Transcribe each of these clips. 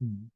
Mm.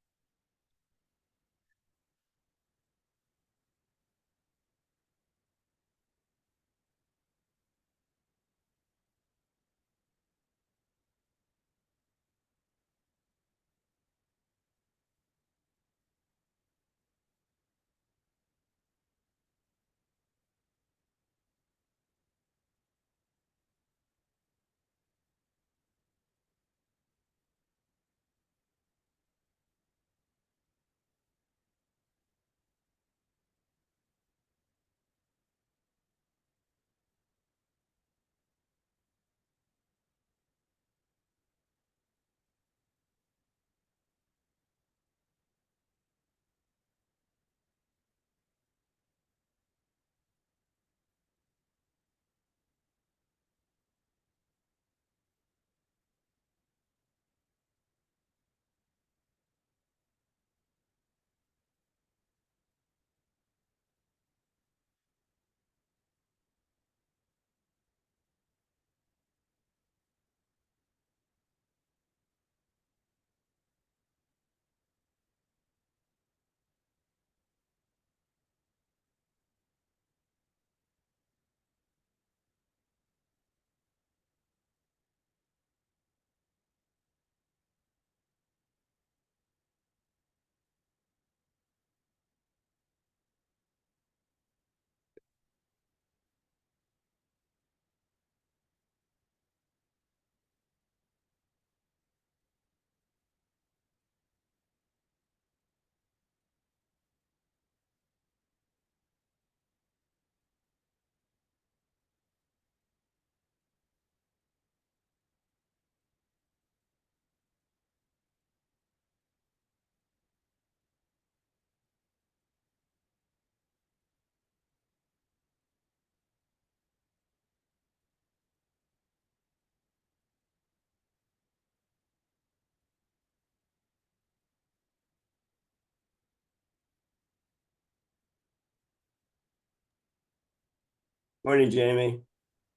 Morning, Jamie.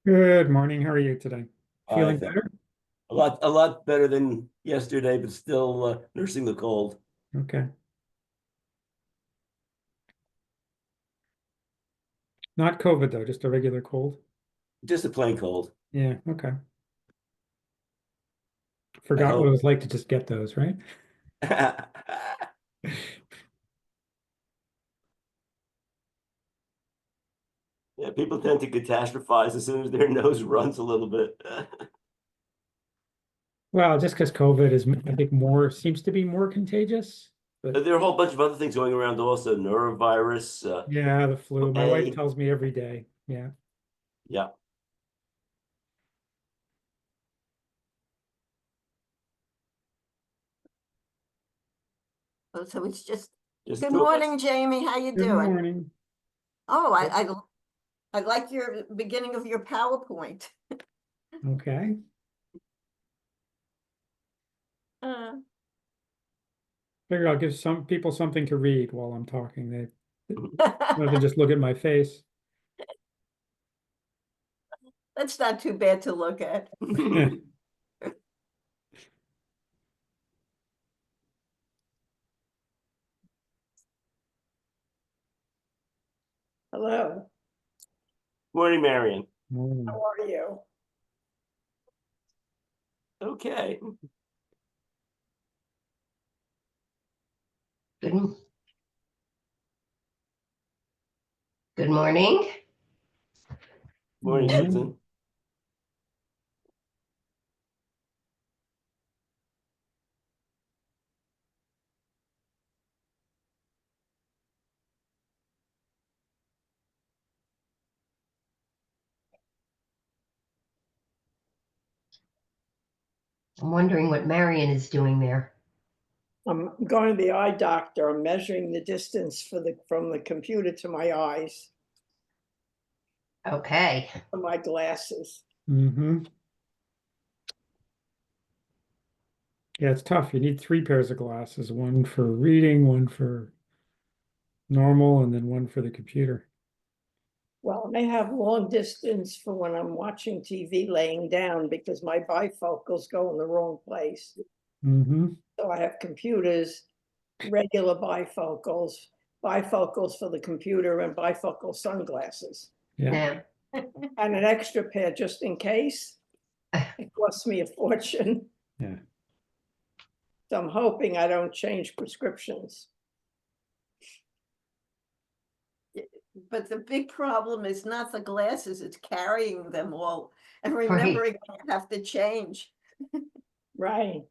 Good morning. How are you today? I Feeling think better? a lot better than yesterday, but still nursing the cold. Okay. Not COVID though, just a regular cold. Just a plain cold. Yeah, okay. I Forgot what it hope. was like to just get those, right? Yeah, people tend to catastrophize as soon as their nose runs a little bit. Well, just because COVID is, I think, seems to be more contagious. But There are a whole bunch of other things going around also. Norovirus, yeah, the flu. My wife A. tells me every day. Yeah. Yeah, Oh, so it's just, just good two of us. morning, Jamie. How you Good doing? morning. Oh, I like your beginning of your PowerPoint. Okay. Uh, Figure I'll give some people something to read while I'm talking. They don't have to just look at my face. That's not too bad to look at. Hello, Morning, Marion. Morning. how are you? Okay. Good, good morning. Morning, Morning. Susan. I'm wondering what Marion is doing there. I'm going to the eye doctor. I'm measuring the distance from the computer to my eyes, Okay. for my glasses. Mm-hmm. Yeah, it's tough. You need three pairs of glasses, one for reading, one for normal, and then one for the computer. Well, I have long distance for when I'm watching TV laying down because my bifocals go in the wrong place. Mm-hmm. So I have computers, regular bifocals, bifocals for the computer and bifocal sunglasses. Yeah. Yeah. And an extra pair just in case. It costs me a fortune. Yeah. So I'm hoping I don't change prescriptions. But the big problem is not the glasses, it's carrying them all and Right. remembering I have to change. Right.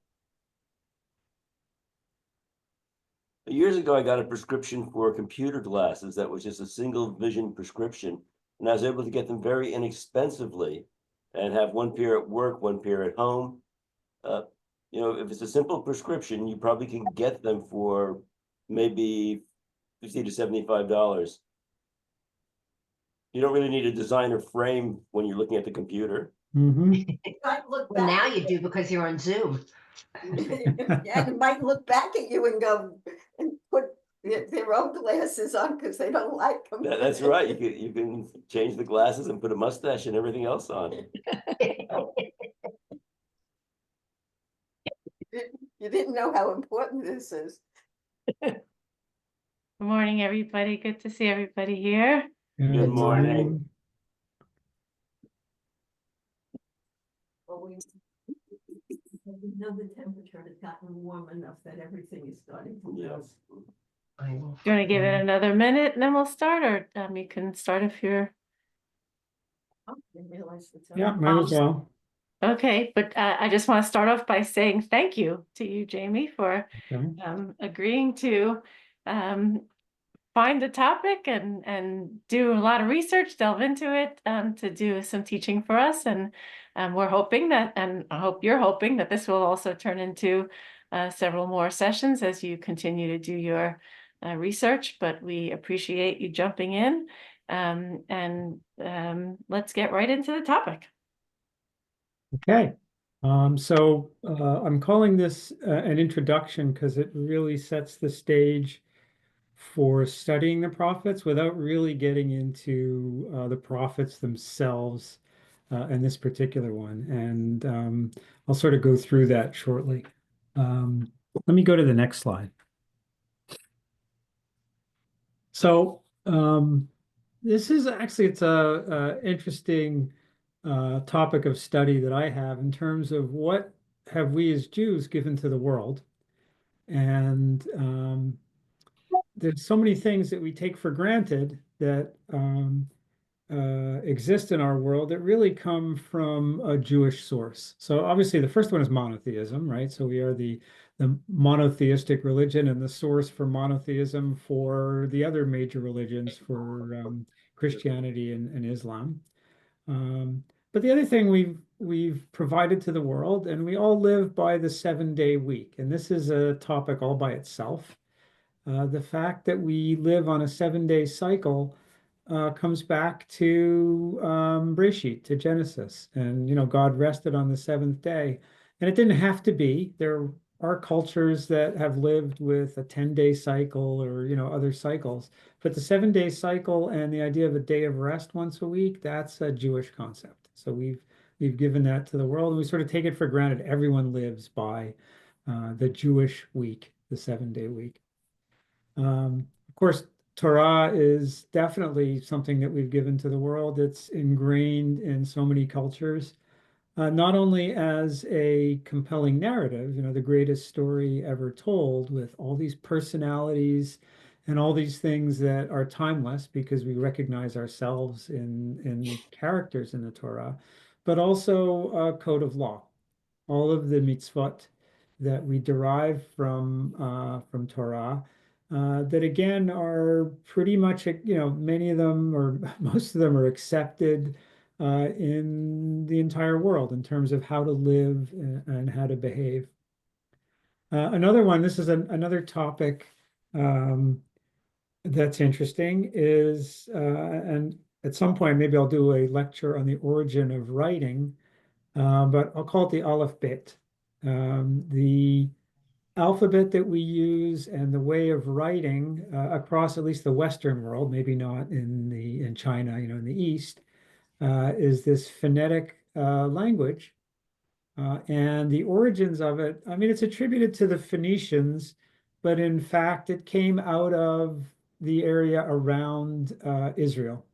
Years ago, I got a prescription for computer glasses that was just a single vision prescription. And I was able to get them very inexpensively and have one pair at work, one pair at home. You know, if it's a simple prescription, you probably can get them for maybe $50 to $75. You don't really need a designer frame when you're looking at the computer. Mm-hmm. You might look Well, now back you at do because you're on Zoom. Yeah, and might look back at you and go and put their own glasses on because they don't like them. That's right. You can change the glasses and put a mustache and everything else on. You didn't know how important this is. Good morning, everybody. Good to see everybody here. Good morning. Well, we know the temperature has gotten warm enough that everything is starting to melt. Yes. I will. Do you want to give it another minute and then we'll start, or you can start if you're Oh, didn't realize the time. Yeah, might as well. okay. But I just want to start off by saying thank you to you, Jamey, for Okay. agreeing to find the topic and do a lot of research, delve into it, to do some teaching for us. And we're hoping that, and I hope you're hoping that this will also turn into several more sessions as you continue to do your research. But we appreciate you jumping in, and let's get right into the topic. Okay. So I'm calling this an introduction because it really sets the stage for studying the prophets without really getting into the prophets themselves in this particular one. And I'll sort of go through that shortly. Let me go to the next slide. So this is actually, it's a interesting topic of study that I have in terms of what have we as Jews given to the world. And there's so many things that we take for granted that exist in our world that really come from a Jewish source. So obviously the first one is monotheism, right? So we are the monotheistic religion and the source for monotheism for the other major religions, for Christianity and Islam. But the other thing we've provided to the world, and we all live by the 7-day week, and this is a topic all by itself. The fact that we live on a 7-day cycle comes back to Bereshit, to Genesis, and God rested on the seventh day, and it didn't have to be. There are cultures that have lived with a 10-day cycle or other cycles, but the 7-day cycle and the idea of a day of rest once a week, that's a Jewish concept. So we've given that to the world, and we sort of take it for granted. Everyone lives by the Jewish week, the 7-day week. Of course, Torah is definitely something that we've given to the world. It's ingrained in so many cultures, not only as a compelling narrative, the greatest story ever told, with all these personalities and all these things that are timeless because we recognize ourselves in characters in the Torah, but also a code of law. All of the mitzvot that we derive from Torah, that again are pretty much, many of them or most of them are accepted in the entire world in terms of how to live and how to behave. Another one, this is another topic that's interesting is, and at some point maybe I'll do a lecture on the origin of writing, but I'll call it the Aleph Bet. The alphabet that we use and the way of writing across at least the Western world, maybe not in China, in the East, is this phonetic language And the origins of it, I mean, it's attributed to the Phoenicians, but in fact, it came out of the area around Israel.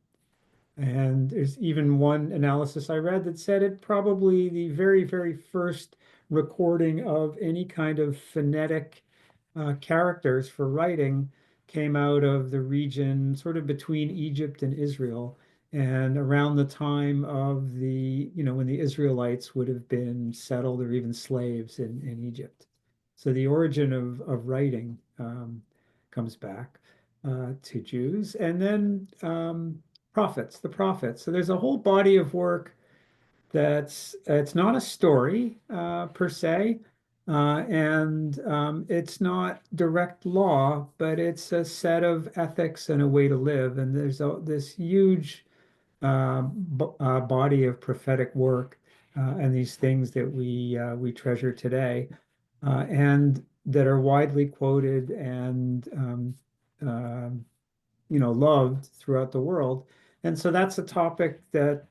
And there's even one analysis I read that said it probably the very, very first recording of any kind of phonetic characters for writing came out of the region sort of between Egypt and Israel. And around the time of when the Israelites would have been settled or even slaves in Egypt. So the origin of writing comes back to Jews. And then the prophets. So there's a whole body of work it's not a story per se, and it's not direct law, but it's a set of ethics and a way to live. And there's this huge body of prophetic work and these things that we treasure today, and that are widely quoted and loved throughout the world. And so that's a topic that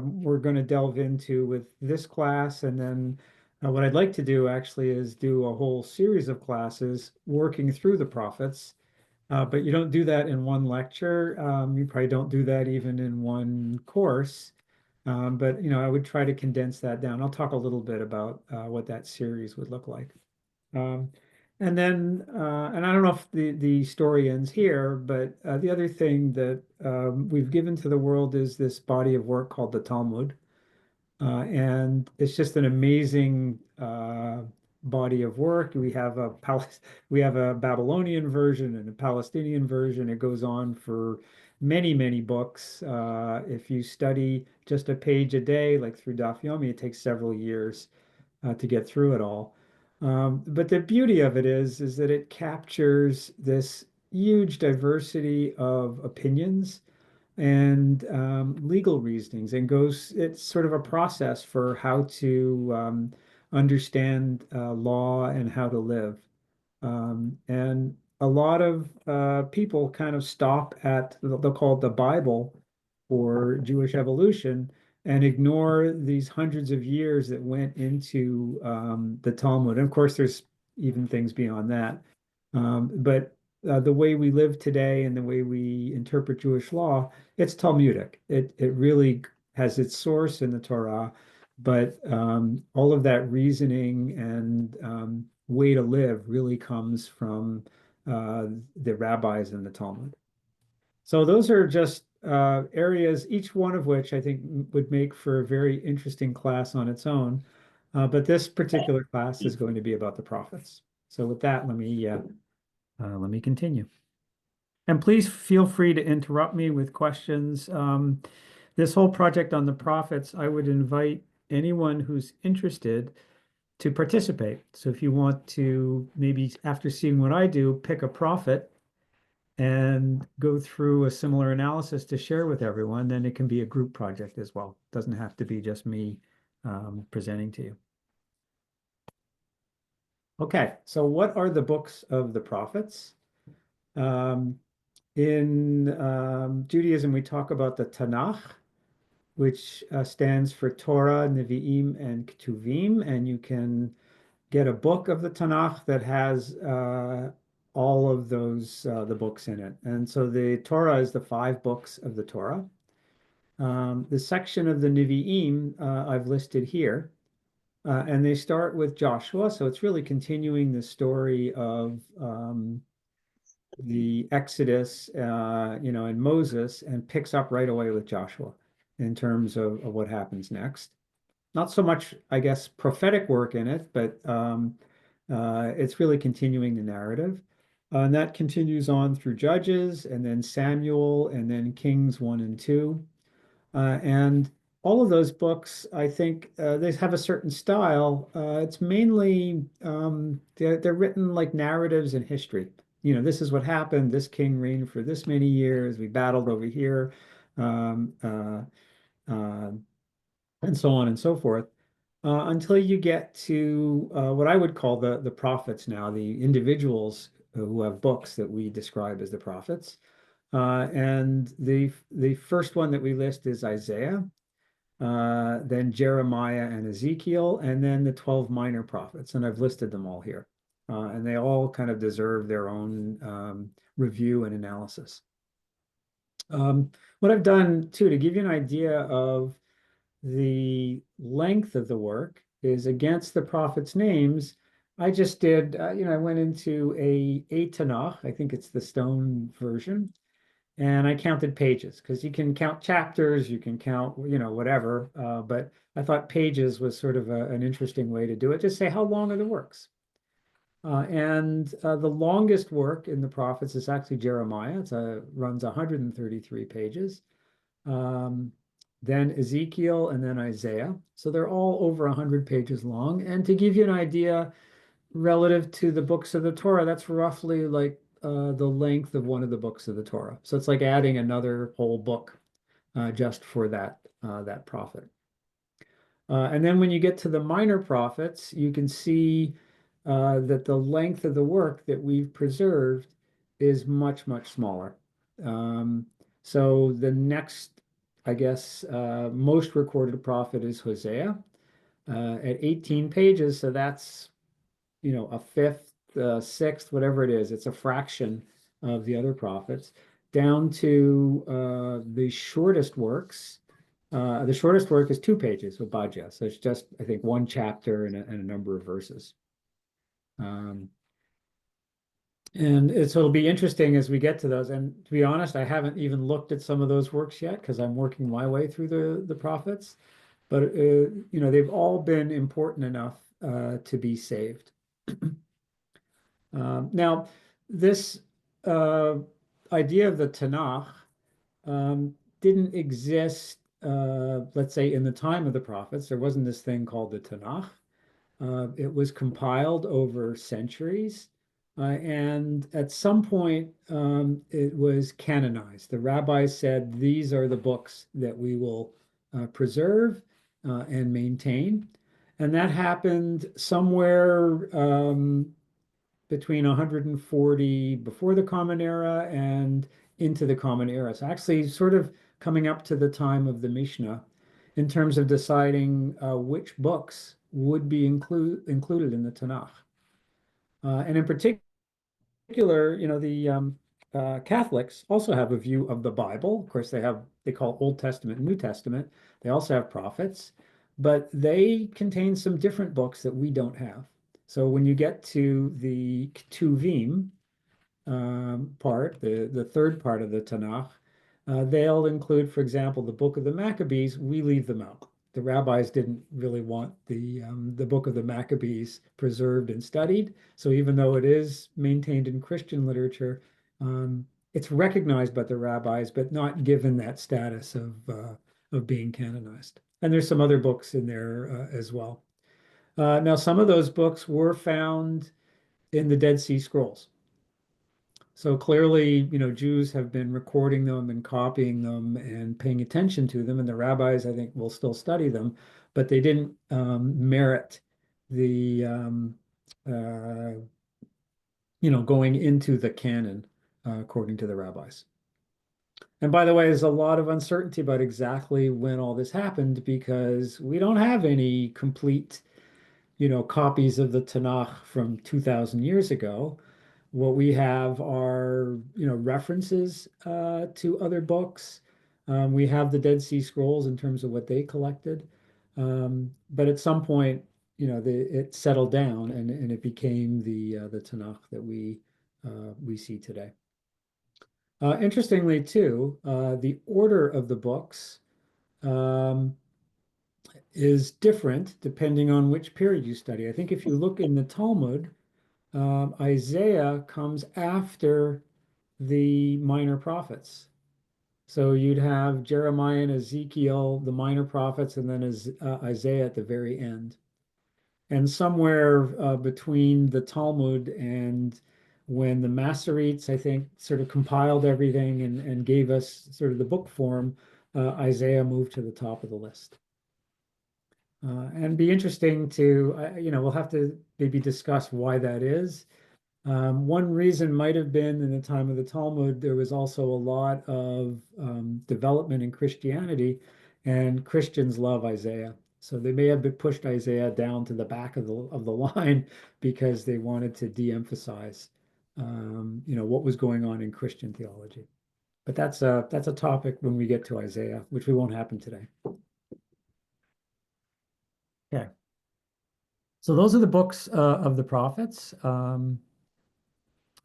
we're going to delve into with this class. And then what I'd like to do actually is do a whole series of classes working through the prophets. But you don't do that in one lecture. You probably don't do that even in one course. But I would try to condense that down. I'll talk a little bit about what that series would look like. Um, and then, and I don't know if the story ends here, but the other thing that we've given to the world is this body of work called the Talmud. And it's just an amazing body of work. We have a Babylonian version and a Palestinian version. It goes on for many, many books. If you study just a page a day, like through Daf Yomi, it takes several years to get through it all. But the beauty of it is that it captures this huge diversity of opinions and legal reasonings, and it's sort of a process for how to understand law and how to live. And a lot of people kind of stop at, they'll call it the Bible or Jewish evolution, and ignore these hundreds of years that went into the Talmud. And of course, there's even things beyond that. But the way we live today and the way we interpret Jewish law, it's Talmudic. It really has its source in the Torah, but all of that reasoning and way to live really comes from the rabbis in the Talmud. So those are just areas, each one of which I think would make for a very interesting class on its own. But this particular class is going to be about the prophets. So with that, let me continue. And please feel free to interrupt me with questions. This whole project on the prophets, I would invite anyone who's interested to participate. So if you want to, maybe after seeing what I do, pick a prophet and go through a similar analysis to share with everyone, then it can be a group project as well. It doesn't have to be just me presenting to you. Okay, so what are the books of the prophets? In Judaism, we talk about the Tanakh, which stands for Torah, Nevi'im, and Ketuvim, and you can get a book of the Tanakh that has all of those the books in it. And so the Torah is the 5 books of the Torah. The section of the Nevi'im I've listed here, and they start with Joshua. So it's really continuing the story of the Exodus, and Moses, and picks up right away with Joshua in terms of what happens next. Not so much, I guess, prophetic work in it, but it's really continuing the narrative. And that continues on through Judges, and then Samuel, and then Kings 1 and 2. And all of those books, I think, they have a certain style. It's mainly, they're written like narratives in history. This is what happened. This king reigned for this many years. We battled over here, and so on and so forth, until you get to what I would call the prophets now, the individuals who have books that we describe as the prophets. And the first one that we list is Isaiah. then Jeremiah and Ezekiel, and then the 12 minor prophets. And I've listed them all here. And they all kind of deserve their own review and analysis. What I've done too, to give you an idea of the length of the work, is against the prophets' names. I just did, I went into a Tanakh, I think it's the stone version, and I counted pages because you can count chapters, you can count, whatever. But I thought pages was sort of an interesting way to do it. Just say, how long are the works? And the longest work in the prophets is actually Jeremiah. Runs 133 pages. Then Ezekiel, and then Isaiah. So they're all over 100 pages long. And to give you an idea, relative to the books of the Torah, that's roughly like the length of one of the books of the Torah. So it's like adding another whole book just for that prophet. And then when you get to the minor prophets, you can see that the length of the work that we've preserved is much, much smaller. So the next, I guess, most recorded prophet is Hosea at 18 pages. So that's, a fifth, sixth, whatever it is. It's a fraction of the other prophets, down to the shortest works. The shortest work is 2 pages, Obadiah. So it's just, I think, one chapter and a number of verses. So it'll be interesting as we get to those. And to be honest, I haven't even looked at some of those works yet because I'm working my way through the prophets. But they've all been important enough to be saved. Now, this idea of the Tanakh didn't exist, let's say, in the time of the prophets. There wasn't this thing called the Tanakh. It was compiled over centuries. And at some point, it was canonized. The rabbis said, these are the books that we will preserve and maintain. And that happened somewhere between 140 before the Common Era and into the Common Era. So actually sort of coming up to the time of the Mishnah in terms of deciding which books would be included in the Tanakh. And in particular, the Catholics also have a view of the Bible. Of course, they call Old Testament and New Testament. They also have prophets, but they contain some different books that we don't have. So when you get to the Ketuvim part, the third part of the Tanakh, they'll include, for example, the Book of the Maccabees. We leave them out. The rabbis didn't really want the Book of the Maccabees preserved and studied. So even though it is maintained in Christian literature, it's recognized by the rabbis, but not given that status of being canonized. And there's some other books in there as well. Now, some of those books were found in the Dead Sea Scrolls. So clearly, Jews have been recording them and copying them and paying attention to them, and the rabbis, I think, will still study them, but they didn't merit the, going into the canon, according to the rabbis. And by the way, there's a lot of uncertainty about exactly when all this happened because we don't have any complete copies of the Tanakh from 2,000 years ago. What we have are, references to other books. We have the Dead Sea Scrolls in terms of what they collected. But at some point, it settled down and it became the Tanakh that we see today. Interestingly, too, the order of the books is different depending on which period you study. I think if you look in the Talmud, Isaiah comes after the minor prophets. So you'd have Jeremiah and Ezekiel, the minor prophets, and then Isaiah at the very end. And somewhere between the Talmud and when the Masoretes, I think, sort of compiled everything and gave us sort of the book form, Isaiah moved to the top of the list. And be interesting to, we'll have to maybe discuss why that is. One reason might have been in the time of the Talmud, there was also a lot of development in Christianity, and Christians love Isaiah. So they may have pushed Isaiah down to the back of the line because they wanted to de-emphasize, what was going on in Christian theology. But that's a topic when we get to Isaiah, which we won't happen today. Okay. So those are the books of the prophets. And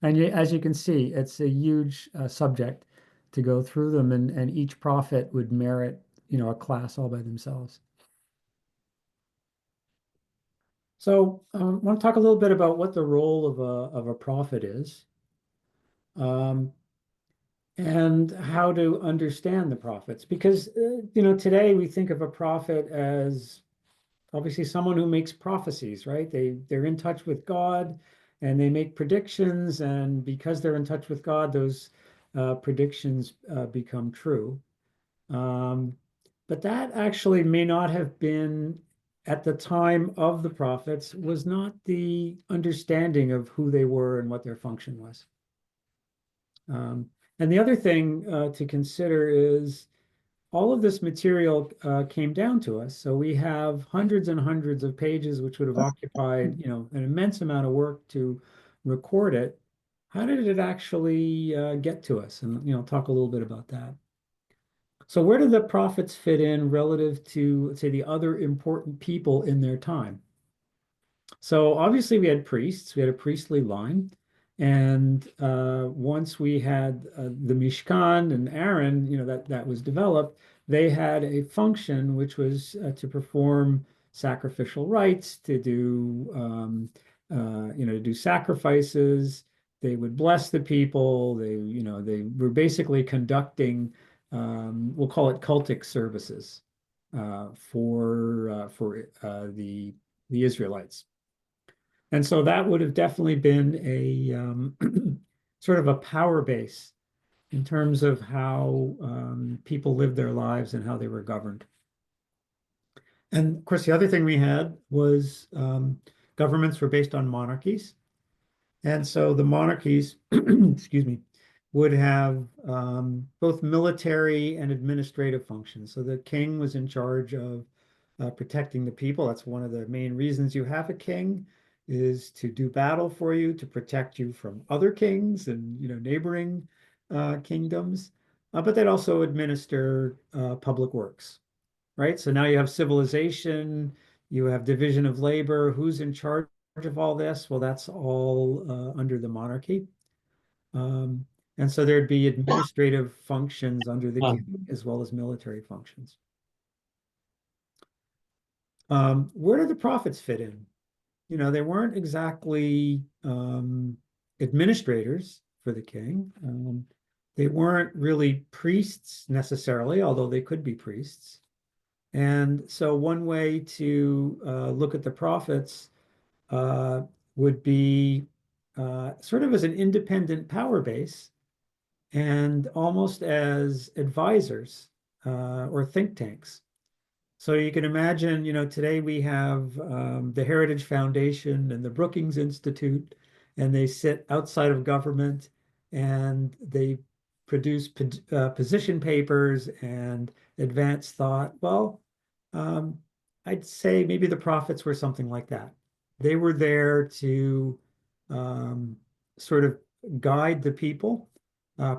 as you can see, it's a huge subject to go through them, and each prophet would merit, a class all by themselves. So I want to talk a little bit about what the role of a prophet is, um, and how to understand the prophets. Because today we think of a prophet as obviously someone who makes prophecies, right? They're in touch with God and they make predictions, and because they're in touch with God, those predictions become true. Um, but that actually may not have been at the time of the prophets, was not the understanding of who they were and what their function was. And the other thing to consider is all of this material came down to us. So we have hundreds and hundreds of pages, which would have occupied, an immense amount of work to record it. How did it actually get to us? And, talk a little bit about that. So where do the prophets fit in relative to, let's say, the other important people in their time? So obviously we had priests, we had a priestly line. And once we had the Mishkan and Aaron, that was developed, they had a function which was to perform sacrificial rites, to do sacrifices. They would bless the people. They were basically conducting, we'll call it cultic services for the Israelites. And so that would have definitely been a sort of a power base in terms of how people lived their lives and how they were governed. And of course, the other thing we had was governments were based on monarchies. And so the monarchies, excuse me, would have both military and administrative functions. So the king was in charge of protecting the people. That's one of the main reasons you have a king, is to do battle for you, to protect you from other kings and neighboring kingdoms. But they'd also administer public works, right? So now you have civilization, you have division of labor. Who's in charge of all this? Well, that's all under the monarchy. And so there'd be administrative functions under the king as well as military functions. Where do the prophets fit in? They weren't exactly administrators for the king. They weren't really priests necessarily, although they could be priests. And so one way to look at the prophets would be sort of as an independent power base and almost as advisors or think tanks. So you can imagine, today we have the Heritage Foundation and the Brookings Institute, and they sit outside of government and they produce position papers and advance thought. Well, I'd say maybe the prophets were something like that. They were there to sort of guide the people,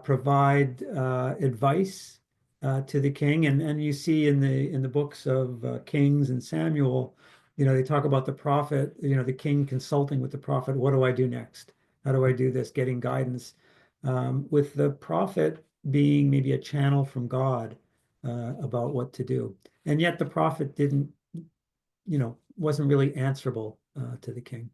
provide advice to the king, and you see in the books of Kings and Samuel, they talk about the prophet, the king consulting with the prophet. What do I do next? How do I do this? Getting guidance, with the prophet being maybe a channel from God about what to do. And yet the prophet didn't, wasn't really answerable to the king.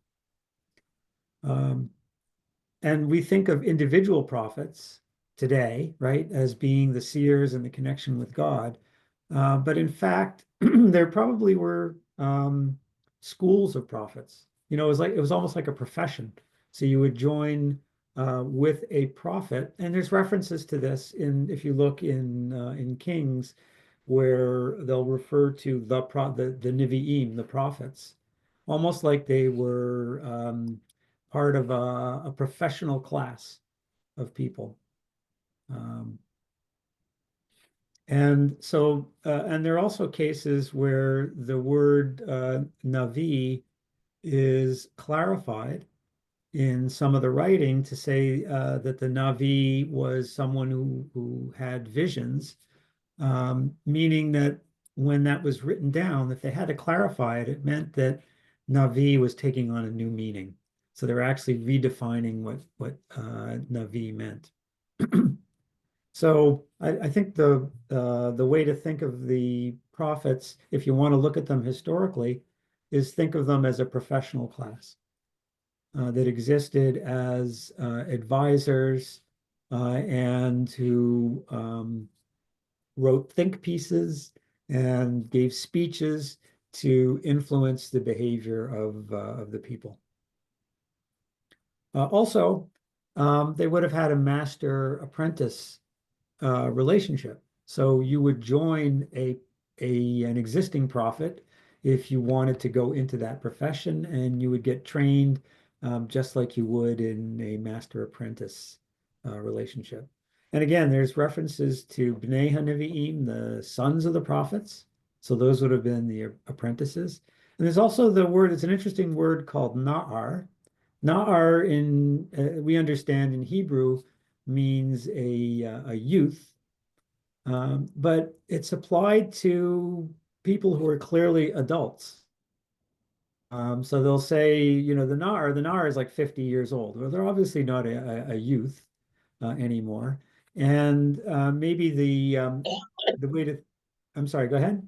And we think of individual prophets today, right, as being the seers and the connection with God. But in fact, there probably were schools of prophets. It was almost like a profession. So you would join with a prophet, and there's references to this if you look in Kings, where they'll refer to the Nevi'im, the prophets, almost like they were part of a professional class of people. And so, and there are also cases where the word Navi is clarified in some of the writing to say that the Navi was someone who had visions, meaning that when that was written down, if they had to clarify it, it meant that Navi was taking on a new meaning. So they're actually redefining what Navi meant. So I think the way to think of the prophets, if you want to look at them historically, is think of them as a professional class that existed as advisors and who wrote think pieces and gave speeches to influence the behavior of the people. Also, they would have had a master-apprentice relationship. So you would join an existing prophet if you wanted to go into that profession, and you would get trained just like you would in a master-apprentice relationship. And again, there's references to Bnei HaNevi'im, the sons of the prophets. So those would have been the apprentices. And there's also the word, it's an interesting word called Na'ar. Na'ar we understand in Hebrew means a youth, but it's applied to people who are clearly adults. So they'll say, the Nar is like 50 years old. Well, they're obviously not a youth anymore. And maybe the way to, I'm sorry, go ahead.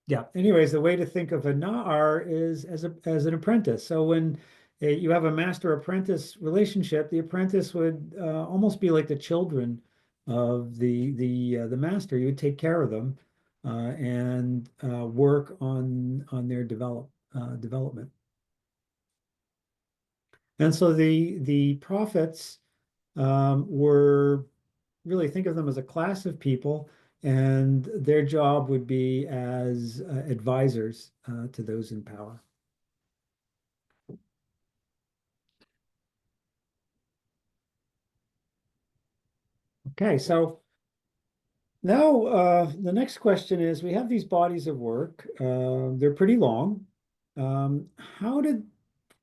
Yeah. Anyways, the way to think of a na'ar is as an apprentice. So when you have a master-apprentice relationship, the apprentice would almost be like the children of the master. You would take care of them and work on their development. And so the prophets were really think of them as a class of people, and their job would be as advisors to those in power. Okay, so now the next question is, we have these bodies of work. They're pretty long. How did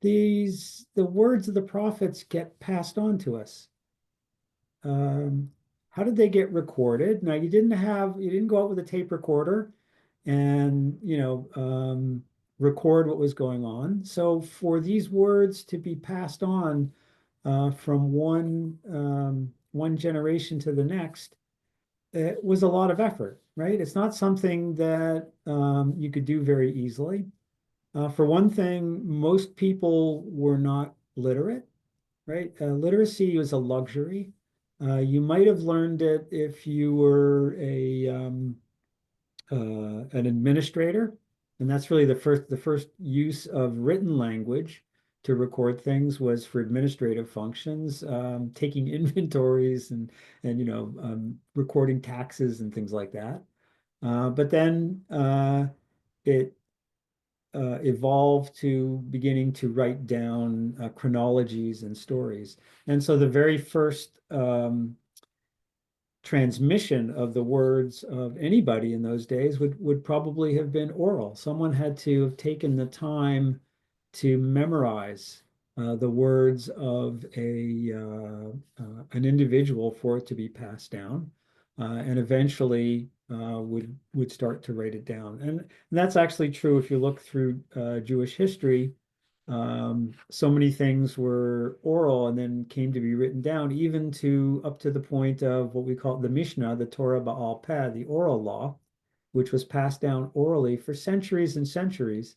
the words of the prophets get passed on to us? How did they get recorded? Now, you didn't go out with a tape recorder and, record what was going on. So for these words to be passed on from one generation to the next, it was a lot of effort, right? It's not something that you could do very easily. For one thing, most people were not literate, right? Literacy was a luxury. You might have learned it if you were an administrator, and that's really the first use of written language to record things was for administrative functions, taking inventories and recording taxes and things like that. But then it evolved to beginning to write down chronologies and stories. And so the very first transmission of the words of anybody in those days would probably have been oral. Someone had to have taken the time to memorize the words of an individual for it to be passed down, and eventually would start to write it down. And that's actually true if you look through Jewish history. So many things were oral and then came to be written down, even up to the point of what we call the Mishnah, the Torah Baal Peh, the oral law, which was passed down orally for centuries and centuries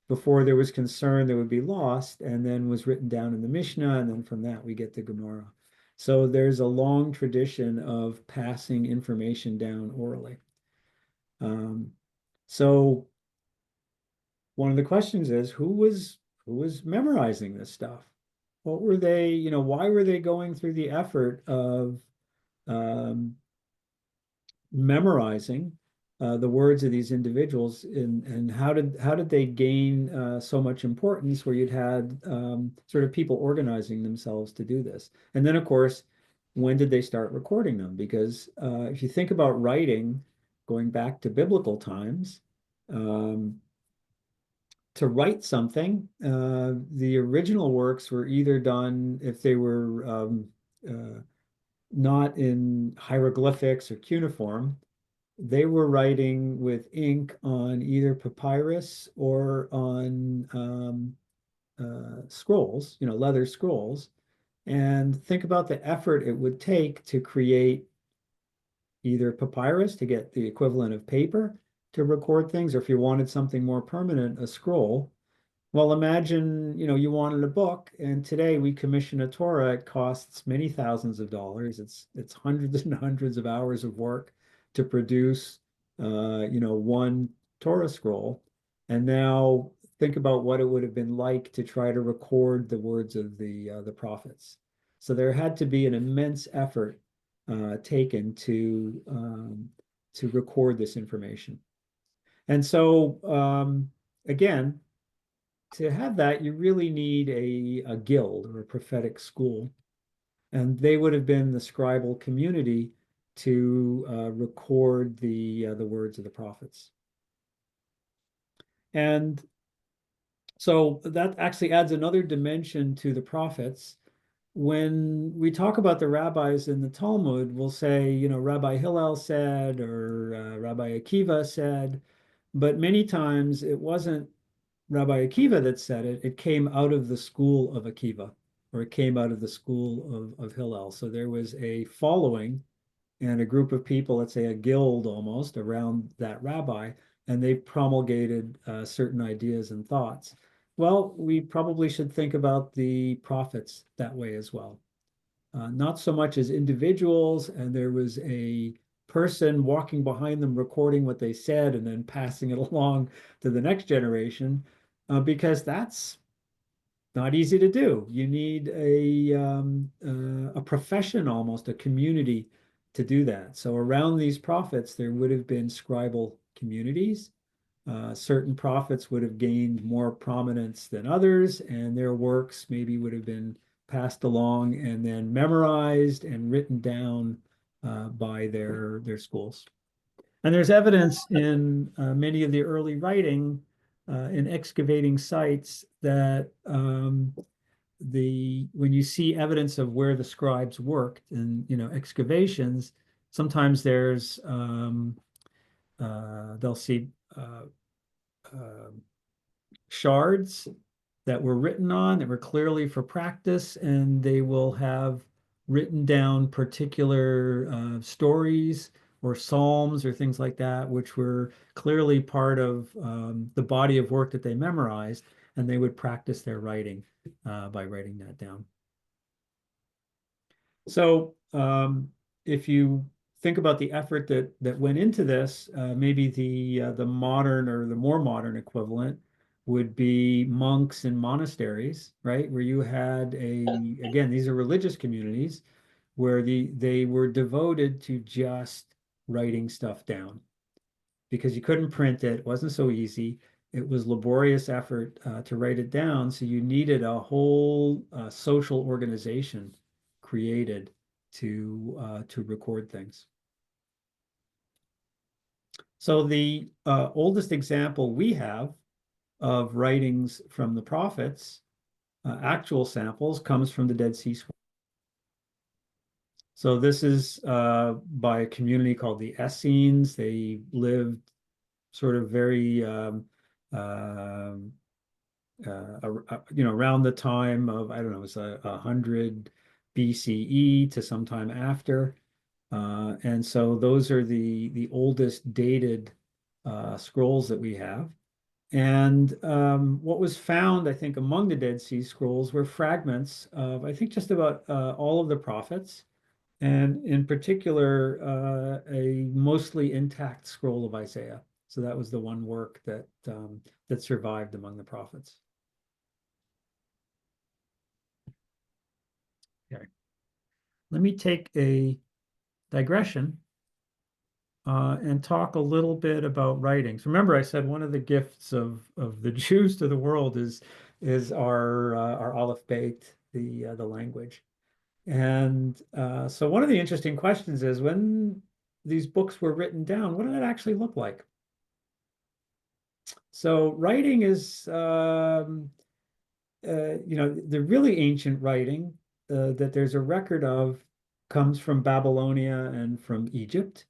before there was concern that would be lost, and then was written down in the Mishnah, and then from that we get the Gemara. So there's a long tradition of passing information down orally. So one of the questions is, who was memorizing this stuff? What were they, why were they going through the effort of memorizing the words of these individuals, and how did they gain so much importance where you'd had sort of people organizing themselves to do this? And then, of course, when did they start recording them? Because if you think about writing, going back to biblical times, um, to write something, the original works were either done if they were not in hieroglyphics or cuneiform, they were writing with ink on either papyrus or on scrolls, leather scrolls. And think about the effort it would take to create either papyrus to get the equivalent of paper to record things, or if you wanted something more permanent, a scroll. Well, imagine, you wanted a book, and today we commission a Torah. It costs many thousands of dollars. It's hundreds and hundreds of hours of work to produce, one Torah scroll. And now think about what it would have been like to try to record the words of the prophets. So there had to be an immense effort taken to record this information. And so again, to have that, you really need a guild or a prophetic school. And they would have been the scribal community to record the words of the prophets. And so that actually adds another dimension to the prophets. When we talk about the rabbis in the Talmud, we'll say, Rabbi Hillel said, or Rabbi Akiva said, but many times it wasn't Rabbi Akiva that said it. It came out of the school of Akiva, or it came out of the school of Hillel. So there was a following and a group of people, let's say a guild almost, around that rabbi, and they promulgated certain ideas and thoughts. Well, we probably should think about the prophets that way as well. Not so much as individuals, and there was a person walking behind them recording what they said and then passing it along to the next generation, because that's not easy to do. You need a profession, almost a community to do that. So around these prophets, there would have been scribal communities. Certain prophets would have gained more prominence than others, and their works maybe would have been passed along and then memorized and written down by their schools. And there's evidence in many of the early writing in excavating sites that when you see evidence of where the scribes worked in excavations, sometimes there's they'll see shards that were written on that were clearly for practice, and they will have written down particular stories or psalms or things like that, which were clearly part of the body of work that they memorized, and they would practice their writing by writing that down. So if you think about the effort that went into this, maybe the modern or the more modern equivalent would be monks in monasteries, right? Where you had again, these are religious communities where they were devoted to just writing stuff down because you couldn't print it. It wasn't so easy. It was laborious effort to write it down. So you needed a whole social organization created to record things. So the oldest example we have of writings from the prophets, actual samples, comes from the Dead Sea Scrolls. So this is by a community called the Essenes. They lived sort of very, around the time of, I don't know, it was 100 BCE to sometime after. And so those are the oldest dated scrolls that we have. And what was found, I think, among the Dead Sea Scrolls were fragments of, I think, just about all of the prophets, and in particular, a mostly intact scroll of Isaiah. So that was the one work that survived among the prophets. Okay, let me take a digression and talk a little bit about writings. Remember, I said one of the gifts of the Jews to the world is our Aleph Beit, the language. And so one of the interesting questions is when these books were written down, what did it actually look like? So writing is, the really ancient writing that there's a record of comes from Babylonia and from Egypt.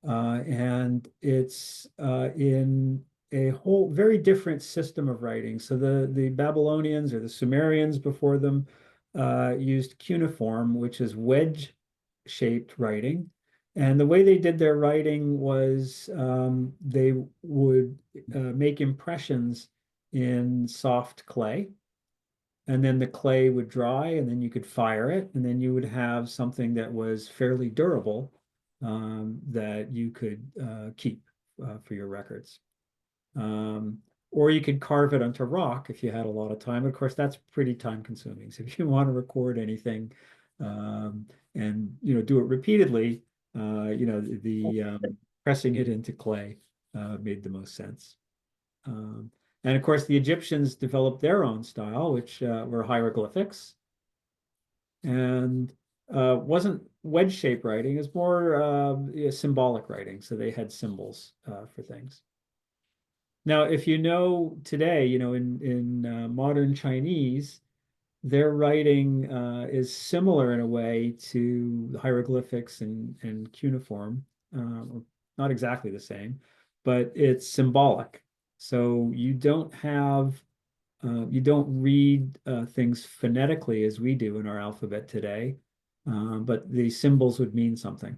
And it's in a whole very different system of writing. So the Babylonians or the Sumerians before them used cuneiform, which is wedge-shaped writing. And the way they did their writing was they would make impressions in soft clay, and then the clay would dry, and then you could fire it, and then you would have something that was fairly durable that you could keep for your records. Or you could carve it onto rock if you had a lot of time. Of course, that's pretty time consuming. So if you want to record anything and do it repeatedly, pressing it into clay made the most sense. And of course, the Egyptians developed their own style, which were hieroglyphics, and wasn't wedge-shaped writing; it's more symbolic writing. So they had symbols for things. Now, if you know today, in modern Chinese, their writing is similar in a way to hieroglyphics and cuneiform. Not exactly the same, but it's symbolic. So you don't read things phonetically as we do in our alphabet today, but the symbols would mean something.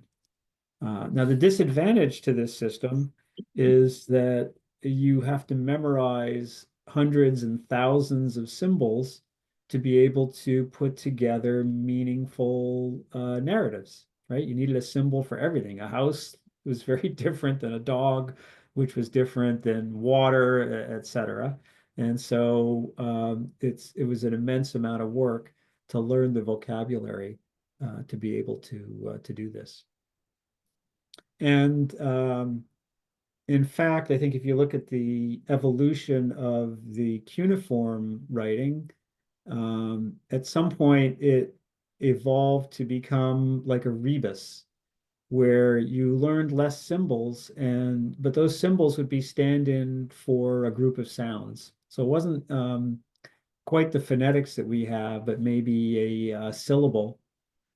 Now, the disadvantage to this system is that you have to memorize hundreds and thousands of symbols to be able to put together meaningful narratives, right? You needed a symbol for everything. A house was very different than a dog, which was different than water, etc. And so it was an immense amount of work to learn the vocabulary to be able to do this. And in fact, I think if you look at the evolution of the cuneiform writing, at some point it evolved to become like a rebus, where you learned less symbols, but those symbols would be stand-in for a group of sounds. So it wasn't quite the phonetics that we have, but maybe a syllable,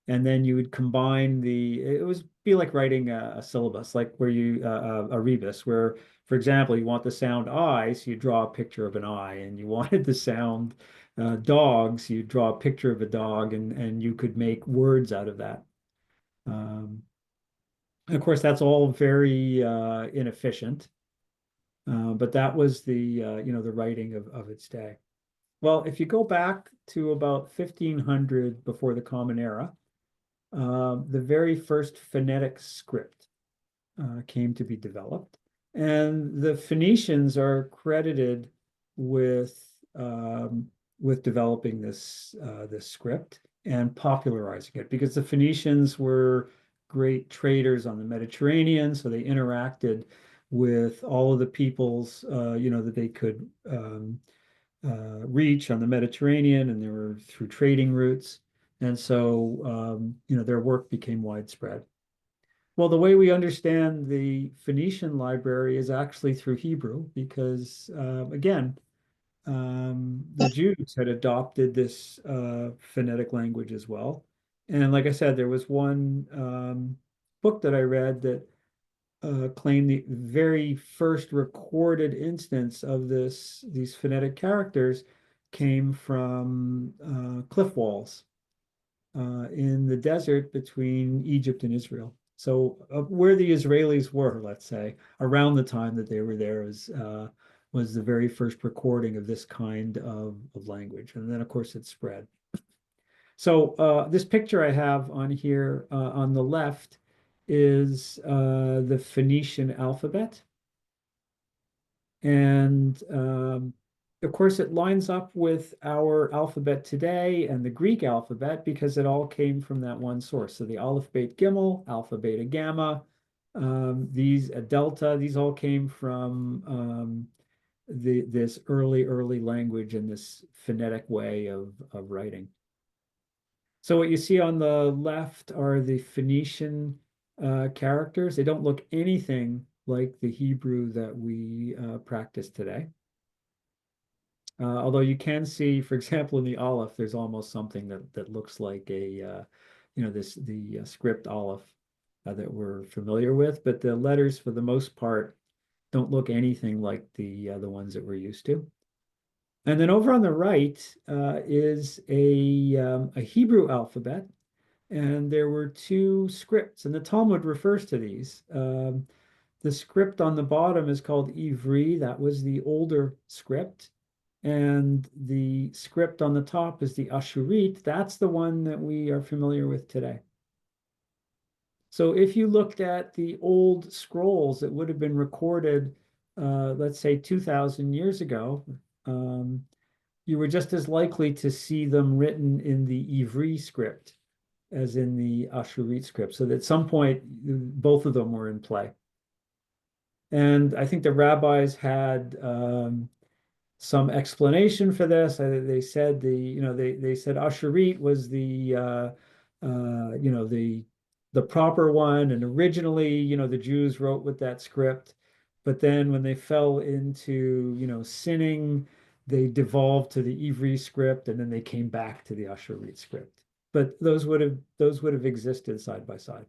and then you would combine it was be like writing a syllabus, like where a rebus, where, for example, you want the sound I, so you draw a picture of an I, and you wanted the sound dogs, you draw a picture of a dog, and you could make words out of that. And of course, that's all very inefficient, but that was the writing of its day. Well, if you go back to about 1500 before the Common Era, the very first phonetic script came to be developed, and the Phoenicians are credited with developing this script and popularizing it, because the Phoenicians were great traders on the Mediterranean, so they interacted with all of the peoples that they could reach on the Mediterranean, and they were through trading routes. And so, their work became widespread. Well, the way we understand the Phoenician library is actually through Hebrew, because, again, the Jews had adopted this phonetic language as well. And like I said, there was one book that I read that claim the very first recorded instance of these phonetic characters came from cliff walls in the desert between Egypt and Israel. So where the Israelis were, let's say, around the time that they were there was the very first recording of this kind of language. And then, of course, it spread. So this picture I have on here on the left is the Phoenician alphabet. And of course, it lines up with our alphabet today and the Greek alphabet, because it all came from that one source. So the Aleph, Bet, Gimel, Alpha, Beta, Gamma, these Delta, these all came from this early language and this phonetic way of writing. So what you see on the left are the Phoenician characters. They don't look anything like the Hebrew that we practice today. Although you can see, for example, in the Aleph, there's almost something that looks like a, the script Aleph that we're familiar with, but the letters, for the most part, don't look anything like the ones that we're used to. And then over on the right is a Hebrew alphabet, and there were two scripts, and the Talmud refers to these. The script on the bottom is called Ivri. That was the older script. And the script on the top is the Ashurit. That's the one that we are familiar with today. So if you looked at the old scrolls that would have been recorded, let's say 2,000 years ago, you were just as likely to see them written in the Ivri script as in the Ashurit script. So that at some point, both of them were in play. And I think the rabbis had some explanation for this. They said they said Ashurit was the proper one, and originally, the Jews wrote with that script, but then when they fell into, sinning, they devolved to the Ivri script, and then they came back to the Ashurit script. But those would have existed side by side.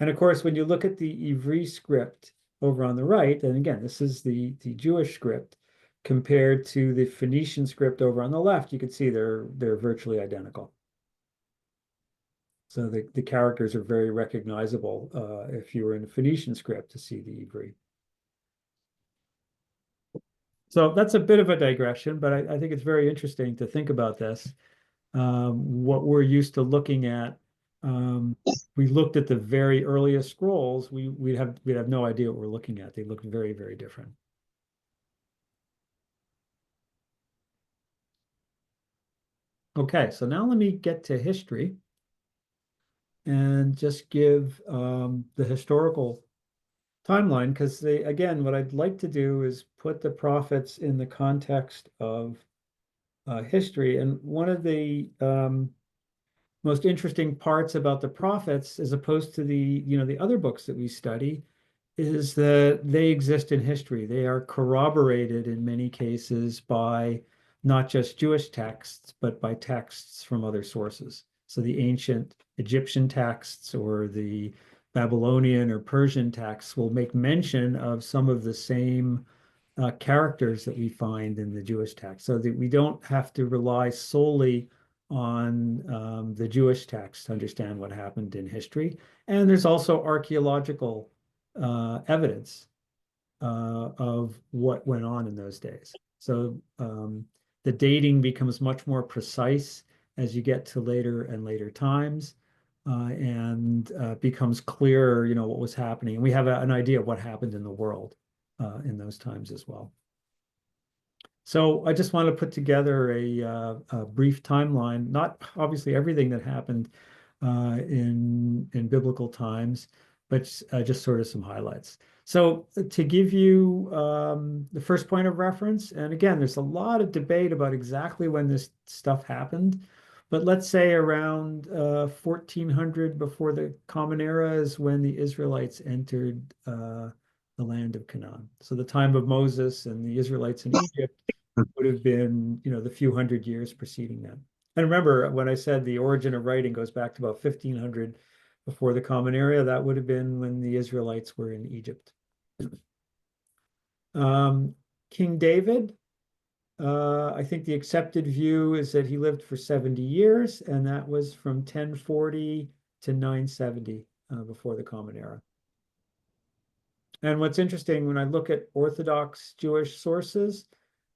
And of course, when you look at the Ivri script over on the right, and again, this is the Jewish script compared to the Phoenician script over on the left, you can see they're virtually identical. So the characters are very recognizable if you were in the Phoenician script to see the Ivri. So that's a bit of a digression, but I think it's very interesting to think about this. What we're used to looking at, we looked at the very earliest scrolls, we'd have no idea what we're looking at. They look very, very different. Okay, so now let me get to history and just give the historical timeline, because again, what I'd like to do is put the prophets in the context of history. And one of the most interesting parts about the prophets, as opposed to the other books that we study, is that they exist in history. They are corroborated in many cases by not just Jewish texts, but by texts from other sources. So the ancient Egyptian texts or the Babylonian or Persian texts will make mention of some of the same characters that we find in the Jewish text, so that we don't have to rely solely on the Jewish text to understand what happened in history. And there's also archaeological evidence of what went on in those days. So the dating becomes much more precise as you get to later and later times, and becomes clearer, what was happening. And we have an idea of what happened in the world in those times as well. So I just want to put together a brief timeline, not obviously everything that happened in biblical times, but just sort of some highlights. So to give you the first point of reference, and again, there's a lot of debate about exactly when this stuff happened, but let's say around 1400 before the Common Era is when the Israelites entered the land of Canaan. So the time of Moses and the Israelites in Egypt would have been, the few hundred years preceding that. And remember, when I said the origin of writing goes back to about 1500 before the Common Era, that would have been when the Israelites were in Egypt. King David, I think the accepted view is that he lived for 70 years, and that was from 1040 to 970 before the Common Era. And what's interesting, when I look at Orthodox Jewish sources,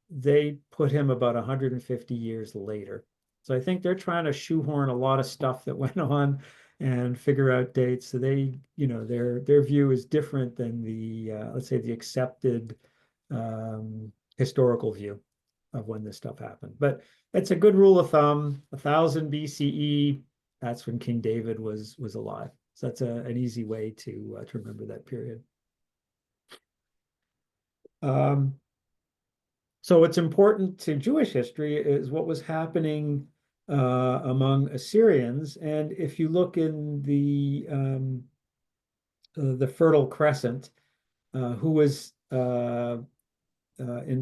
they put him about 150 years later. So I think they're trying to shoehorn a lot of stuff that went on and figure out dates. So they, their view is different than the, let's say, the accepted historical view of when this stuff happened. But it's a good rule of thumb. 1000 BCE, that's when King David was alive. So that's an easy way to remember that period. So what's important to Jewish history is what was happening among Assyrians. And if you look in the Fertile Crescent, who was in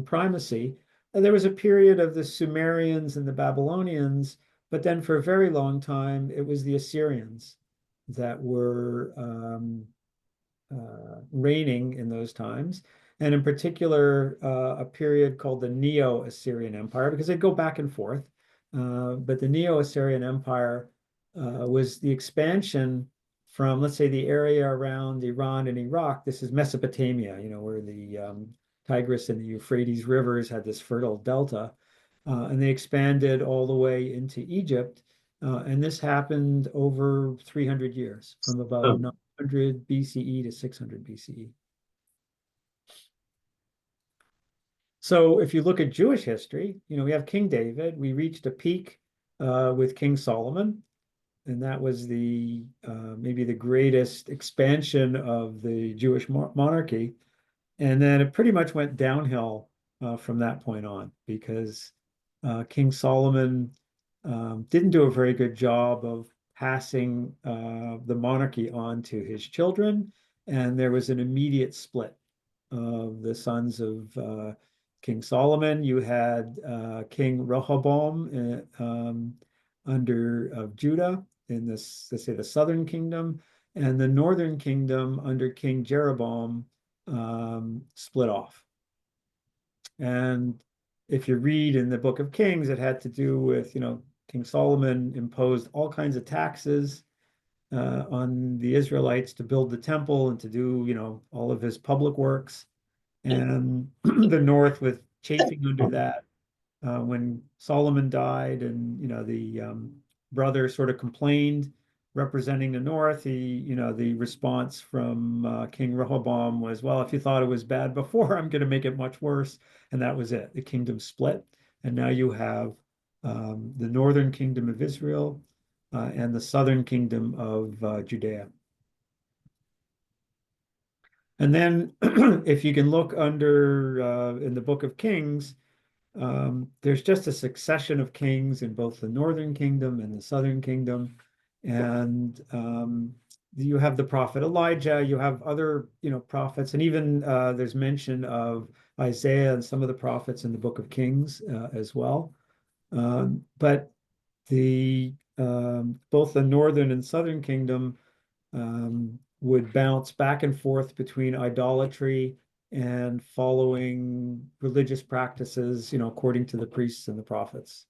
primacy, there was a period of the Sumerians and the Babylonians, but then for a very long time, it was the Assyrians that were reigning in those times. And in particular, a period called the Neo-Assyrian Empire, because they go back and forth. But the Neo-Assyrian Empire was the expansion from, let's say, the area around Iran and Iraq. This is Mesopotamia, where the Tigris and the Euphrates rivers had this fertile delta. And they expanded all the way into Egypt. And this happened over 300 years, from about 900 BCE to 600 BCE. So if you look at Jewish history, we have King David. We reached a peak with King Solomon, and that was maybe the greatest expansion of the Jewish monarchy. And then it pretty much went downhill from that point on, because King Solomon didn't do a very good job of passing the monarchy on to his children, and there was an immediate split of the sons of King Solomon. You had King Rehoboam under of Judah in this, let's say, the southern kingdom, and the northern kingdom under King Jeroboam split off. And if you read in the Book of Kings, it had to do with, King Solomon imposed all kinds of taxes on the Israelites to build the temple and to do, all of his public works. And the North was chafing under that when Solomon died, and the brother sort of complained, representing the North. The response from King Rehoboam was, "Well, if you thought it was bad before, I'm going to make it much worse." And that was it. The kingdom split, and now you have the northern kingdom of Israel and the southern kingdom of Judea. And then if you can look under in the Book of Kings, there's just a succession of kings in both the northern kingdom and the southern kingdom. And you have the prophet Elijah, you have other, prophets, and even there's mention of Isaiah and some of the prophets in the Book of Kings as well. But both the northern and southern kingdom would bounce back and forth between idolatry and following religious practices, according to the priests and the prophets.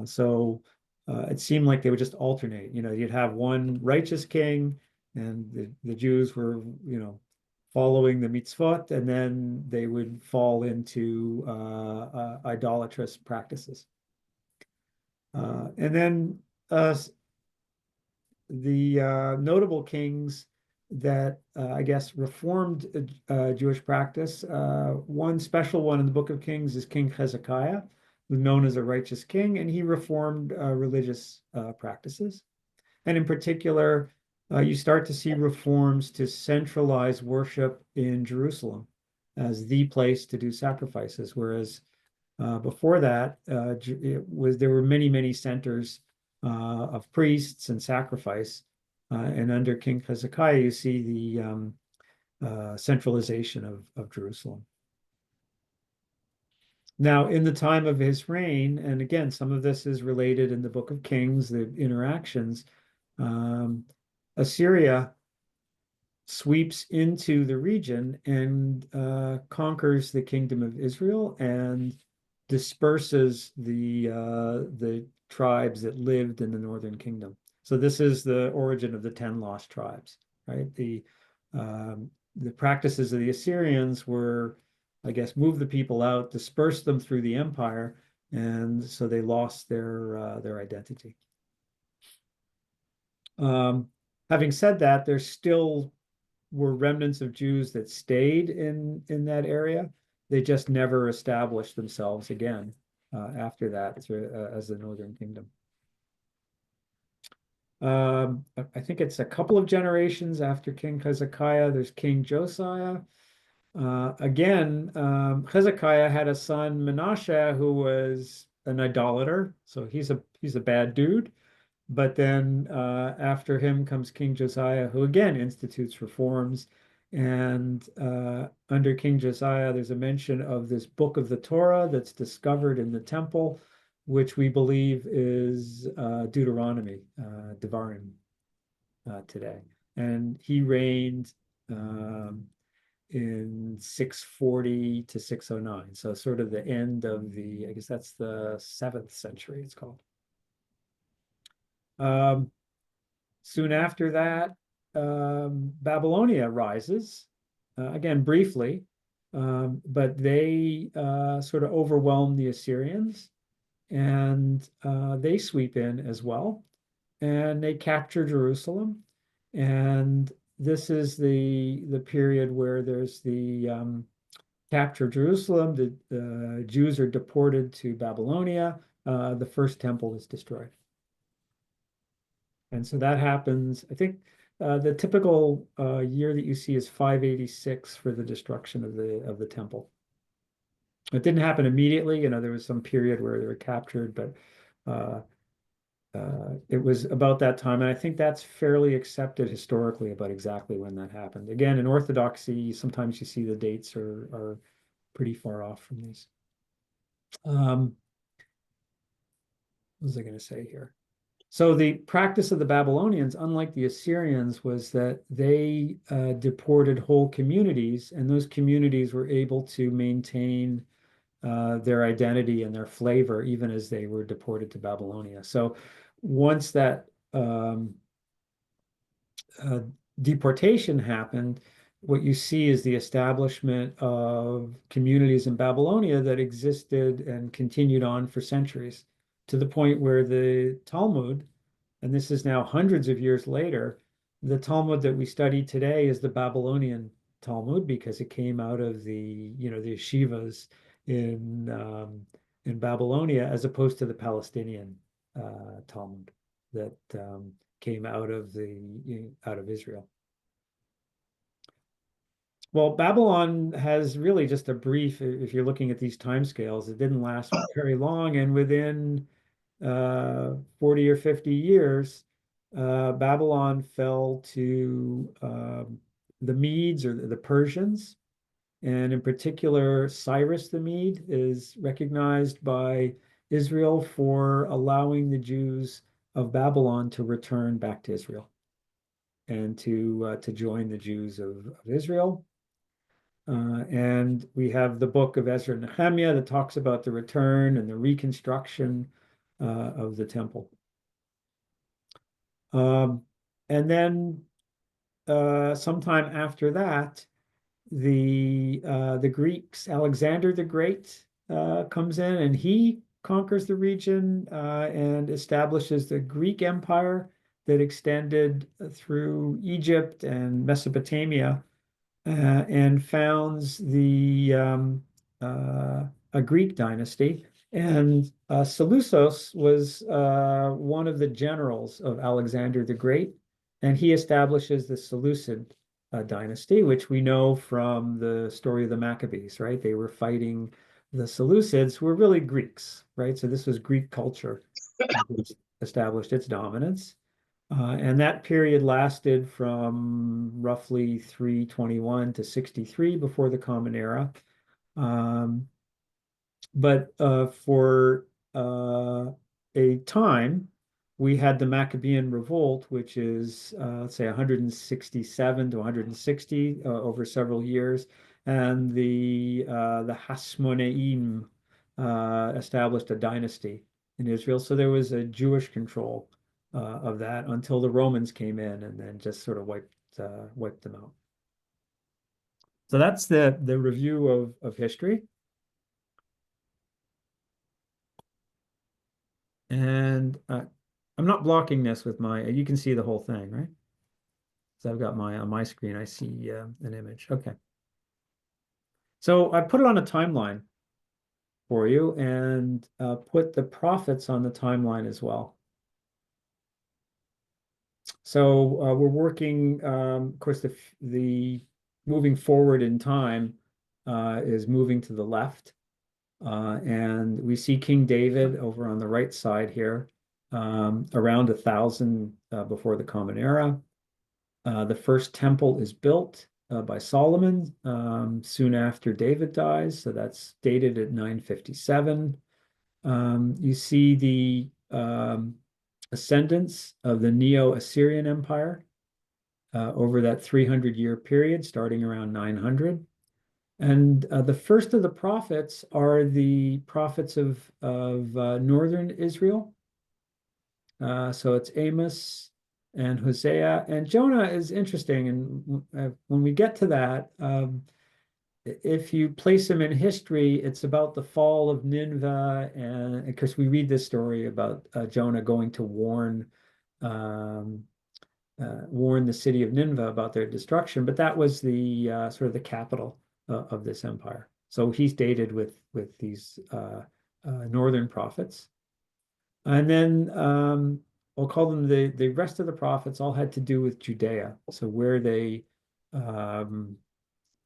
So it seemed like they would just alternate. You'd have one righteous king, and the Jews were, following the mitzvot, and then they would fall into idolatrous practices. And then the notable kings that I guess reformed Jewish practice. One special one in the Book of Kings is King Hezekiah, who's known as a righteous king, and he reformed religious practices. And in particular, you start to see reforms to centralize worship in Jerusalem as the place to do sacrifices, whereas before that, there were many, many centers of priests and sacrifice. And under King Hezekiah, you see the centralization of Jerusalem. Now, in the time of his reign, and again, some of this is related in the Book of Kings, the interactions, Assyria sweeps into the region and conquers the kingdom of Israel and disperses the tribes that lived in the northern kingdom. So this is the origin of the 10 lost tribes, right? The practices of the Assyrians were, I guess, move the people out, disperse them through the empire, and so they lost their identity. Having said that, there still were remnants of Jews that stayed in that area. They just never established themselves again after that as the Northern Kingdom. I think it's a couple of generations after King Hezekiah, there's King Josiah. Again, Hezekiah had a son, Manasseh, who was an idolater, so he's a bad dude. But then after him comes King Josiah, who again institutes reforms. And under King Josiah, there's a mention of this book of the Torah that's discovered in the temple, which we believe is Deuteronomy, Devarim today. And he reigned in 640 to 609. So sort of the end of the, I guess that's the 7th century, it's called. Soon after that, Babylonia rises, again, briefly, but they sort of overwhelm the Assyrians, and they sweep in as well, and they capture Jerusalem. And this is the period where there's the capture of Jerusalem. The Jews are deported to Babylonia. The first temple is destroyed. And so that happens, I think the typical year that you see is 586 for the destruction of the temple. It didn't happen immediately, there was some period where they were captured, but it was about that time. And I think that's fairly accepted historically about exactly when that happened. Again, in Orthodoxy, sometimes you see the dates are pretty far off from these. What was I going to say here? So the practice of the Babylonians, unlike the Assyrians, was that they deported whole communities, and those communities were able to maintain their identity and their flavor even as they were deported to Babylonia. So once that deportation happened, what you see is the establishment of communities in Babylonia that existed and continued on for centuries, to the point where the Talmud, and this is now hundreds of years later, the Talmud that we study today is the Babylonian Talmud, because it came out of the yeshivas in Babylonia, as opposed to the Palestinian Talmud that came out of Israel. Well, Babylon has really just a brief, if you're looking at these timescales, it didn't last very long, and within 40 or 50 years, Babylon fell to the Medes, or the Persians. And in particular, Cyrus the Mede is recognized by Israel for allowing the Jews of Babylon to return back to Israel and to join the Jews of Israel. And we have the book of Ezra and Nehemiah that talks about the return and the reconstruction of the temple. And then sometime after that, the Greeks, Alexander the Great comes in, and he conquers the region and establishes the Greek Empire that extended through Egypt and Mesopotamia, and founds a Greek dynasty. And Seleucus was one of the generals of Alexander the Great, and he establishes the Seleucid dynasty, which we know from the story of the Maccabees, right? They were fighting the Seleucids, who were really Greeks, right? So this was Greek culture which established its dominance. And that period lasted from roughly 321 to 63 before the Common Era. But for a time, we had the Maccabean Revolt, which is, let's say, 167 to 160 over several years. And the Hasmoneim established a dynasty in Israel. So there was a Jewish control of that until the Romans came in and then just sort of wiped them out. So that's the review of history. And I'm not blocking this with you can see the whole thing, right? So I've got on my screen, I see an image. Okay. So I put it on a timeline for you, and put the prophets on the timeline as well. So we're working, of course, the moving forward in time is moving to the left. And we see King David over on the right side here, around 1000 before the Common Era. The first temple is built by Solomon soon after David dies, so that's dated at 957. You see the ascendance of the Neo-Assyrian Empire over that 300-year period, starting around 900. And the first of the prophets are the prophets of northern Israel. So it's Amos and Hosea, and Jonah is interesting. And when we get to that, if you place him in history, it's about the fall of Nineveh, and because we read this story about Jonah going to um, warn the city of Nineveh about their destruction. But that was the sort of the capital of this empire. So he's dated with these northern prophets. And then we'll call them the rest of the prophets all had to do with Judea. So where they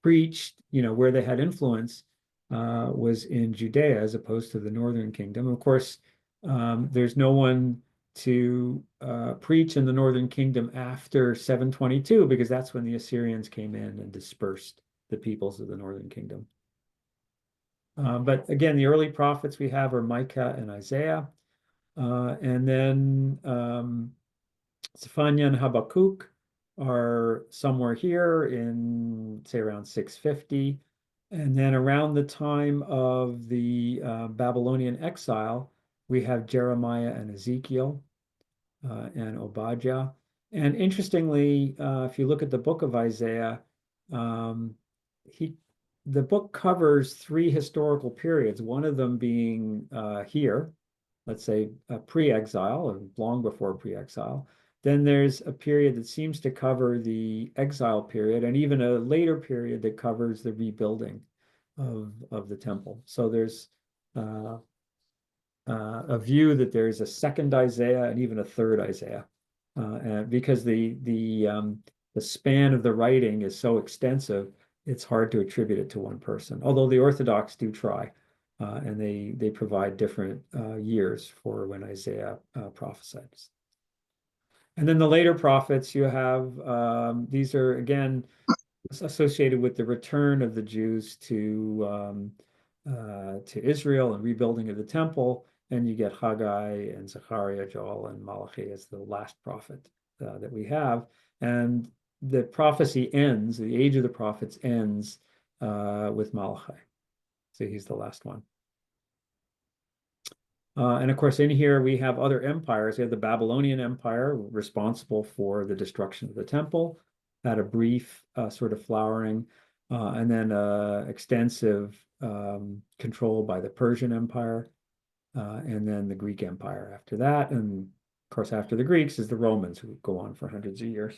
preached, where they had influence was in Judea as opposed to the northern kingdom. Of course, there's no one to preach in the northern kingdom after 722 because that's when the Assyrians came in and dispersed the peoples of the northern kingdom. But again, the early prophets we have are Micah and Isaiah. And then Zephaniah and Habakkuk are somewhere here in, say, around 650. And then around the time of the Babylonian exile, we have Jeremiah and Ezekiel and Obadiah. And interestingly, if you look at the book of Isaiah, um, the book covers three historical periods, one of them being here, let's say pre-exile or long before pre-exile. Then there's a period that seems to cover the exile period and even a later period that covers the rebuilding of the temple. So there's a view that there's a second Isaiah and even a third Isaiah, and because the span of the writing is so extensive, it's hard to attribute it to one person. Although the Orthodox do try, and they provide different years for when Isaiah prophesied. And then the later prophets, you have these are again associated with the return of the Jews to Israel and rebuilding of the temple. And you get Haggai and Zechariah, Joel, and Malachi as the last prophet that we have. And the prophecy ends, the age of the prophets ends with Malachi. So he's the last one. And of course, in here we have other empires. We have the Babylonian Empire, responsible for the destruction of the temple, had a brief sort of flowering, and then extensive control by the Persian Empire, and then the Greek Empire after that. And of course, after the Greeks is the Romans, who go on for hundreds of years.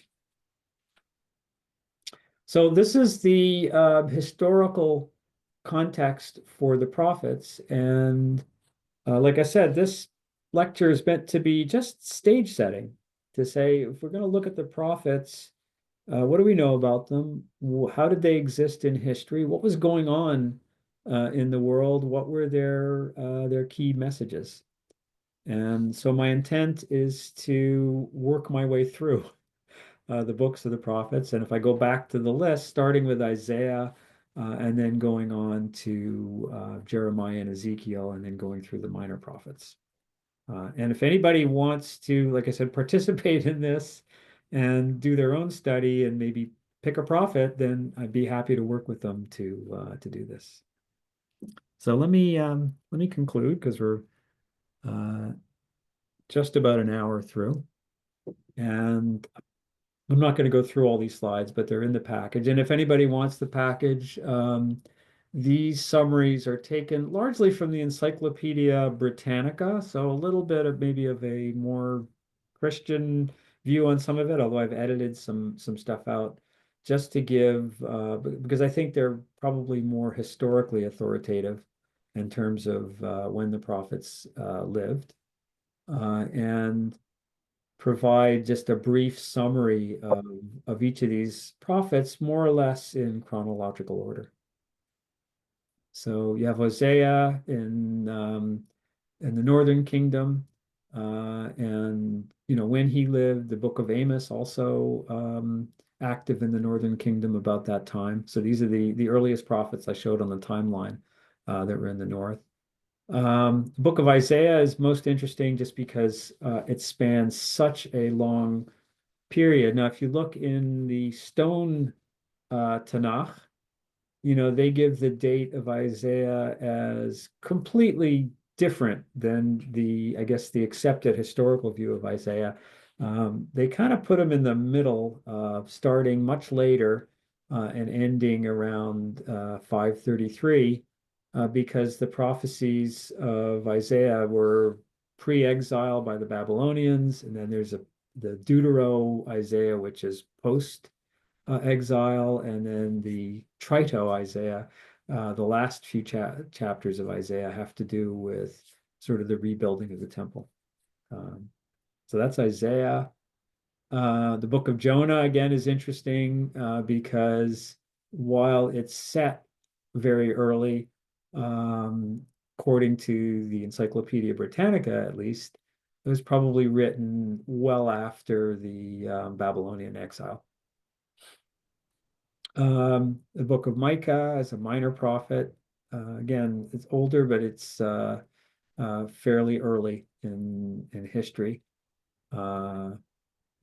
So this is the historical context for the prophets. And like I said, this lecture is meant to be just stage setting, to say, if we're going to look at the prophets, what do we know about them? How did they exist in history? What was going on in the world? What were their key messages? And so my intent is to work my way through the books of the prophets. And if I go back to the list, starting with Isaiah, and then going on to Jeremiah and Ezekiel, and then going through the minor prophets. And if anybody wants to, like I said, participate in this and do their own study and maybe pick a prophet, then I'd be happy to work with them to do this. So let me conclude because we're just about an hour through, and I'm not going to go through all these slides, but they're in the package. And if anybody wants the package, these summaries are taken largely from the Encyclopedia Britannica, so a little bit of maybe of a more Christian view on some of it, although I've edited some stuff out just to give, because I think they're probably more historically authoritative in terms of when the prophets lived. And provide just a brief summary of each of these prophets, more or less in chronological order. So you have Hosea in the northern kingdom. And when he lived, the book of Amos also active in the northern kingdom about that time. So these are the earliest prophets I showed on the timeline that were in the north. The book of Isaiah is most interesting just because it spans such a long period. Now, if you look in the stone Tanakh, they give the date of Isaiah as completely different than I guess, the accepted historical view of Isaiah. They kind of put him in the middle, starting much later and ending around 533, because the prophecies of Isaiah were pre-exile by the Babylonians, and then there's the Deutero Isaiah, which is post exile, and then the Trito Isaiah. The last few chapters of Isaiah have to do with sort of the rebuilding of the temple. So that's Isaiah. The book of Jonah, again, is interesting because while it's set very early, according to the Encyclopedia Britannica, at least, it was probably written well after the Babylonian exile. The book of Micah is a minor prophet. Again, it's older, but it's fairly early in history. And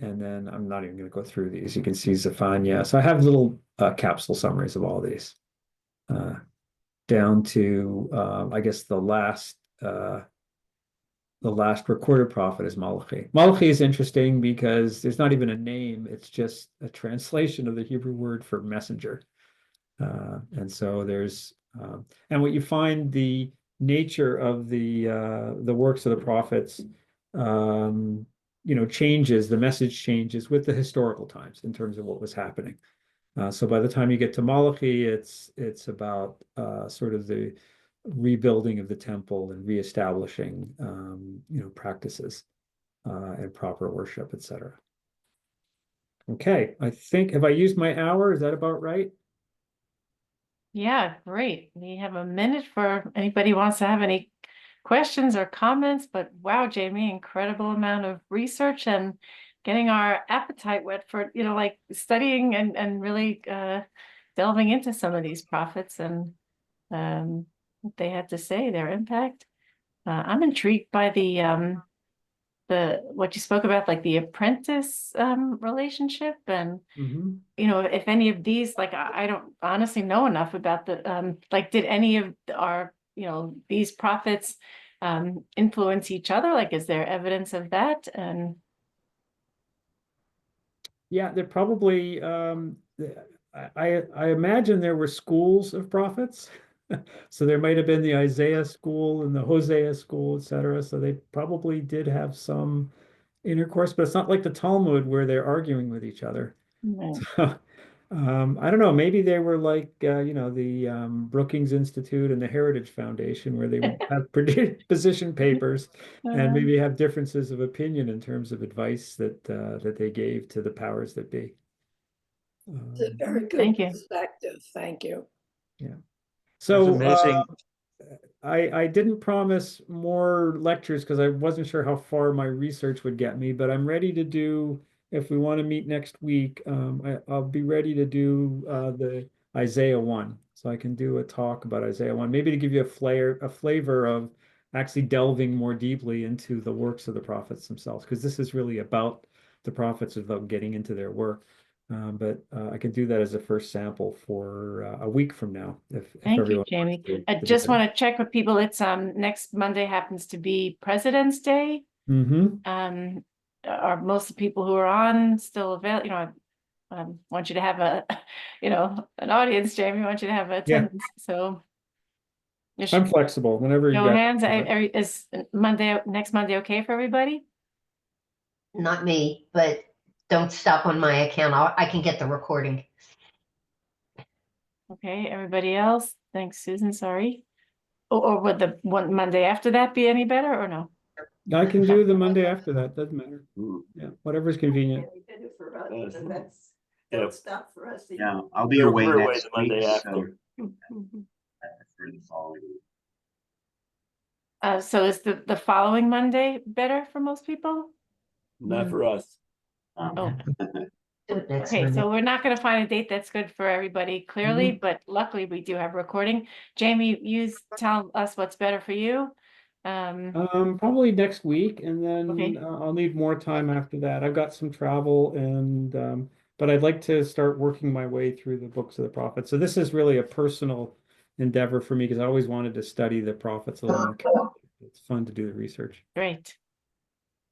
then I'm not even going to go through these. You can see Zephaniah. So I have little capsule summaries of all these, down to I guess the last recorded prophet is Malachi. Malachi is interesting because there's not even a name; it's just a translation of the Hebrew word for messenger. And so and what you find, the nature of the works of the prophets changes, the message changes with the historical times in terms of what was happening. So by the time you get to Malachi, it's about sort of the rebuilding of the temple and reestablishing practices and proper worship, etc. Okay, have I used my hour? Is that about right? Yeah, great. We have a minute for anybody who wants to have any questions or comments, but wow, Jamey, incredible amount of research and getting our appetite wet for, like studying and really delving into some of these prophets and what they had to say, their impact. I'm intrigued by the what you spoke about, like the apprentice relationship, and Mhm. if any of these, like I don't honestly know enough about the like, did any of our these prophets influence each other? Like, is there evidence of that? And Yeah, there probably I imagine there were schools of prophets. So there might have been the Isaiah school and the Hosea school, etc. So they probably did have some intercourse, but it's not like the Talmud where they're arguing with each other. So, I don't know, maybe they were like the Brookings Institute and the Heritage Foundation, where they would have position papers and maybe have differences of opinion in terms of advice that they gave to the powers that be. It's a very good Thank you. perspective. Thank you. Yeah. That's So amazing. I didn't promise more lectures because I wasn't sure how far my research would get me, but I'm ready to do, if we want to meet next week, I'll be ready to do the Isaiah 1. So I can do a talk about Isaiah 1, maybe to give you a flavor of actually delving more deeply into the works of the prophets themselves, because this is really about the prophets, about getting into their work. But I can do that as a first sample for a week from now, if Thank you, everyone wants Jamey. to I do just that. want to check with people. It's next Monday happens to be President's Day. Mm-hmm. Are most of the people who are on still available? I want you to have an audience, Jamey. I want you to have attendance. So you I'm should flexible whenever you show guys. hands. Is next Monday okay for everybody? Not me, but don't stop on my account. I can get the recording. Okay, everybody else? Thanks, Susan. Sorry. Or would the one Monday after that be any better or no? I can do the Monday after that. Doesn't matter. Mm. Yeah, whatever's convenient. Very good for us, Yes. and that's, Yeah. don't stop for us. Yeah, I'll be We're away away next the Monday week, after. so for the following week. So is the following Monday better for most people? Not for us. Oh, Do it next okay, Monday. so we're not gonna find a date that's good for everybody clearly, but luckily we do have a recording. Jamie, tell us what's better for you. Probably next week, and Okay. then I'll need more time after that. I've got some travel and but I'd like to start working my way through the books of the prophets. So this is really a personal endeavor for me because I always wanted to study the prophets a little more. It's fun to do the research. Great.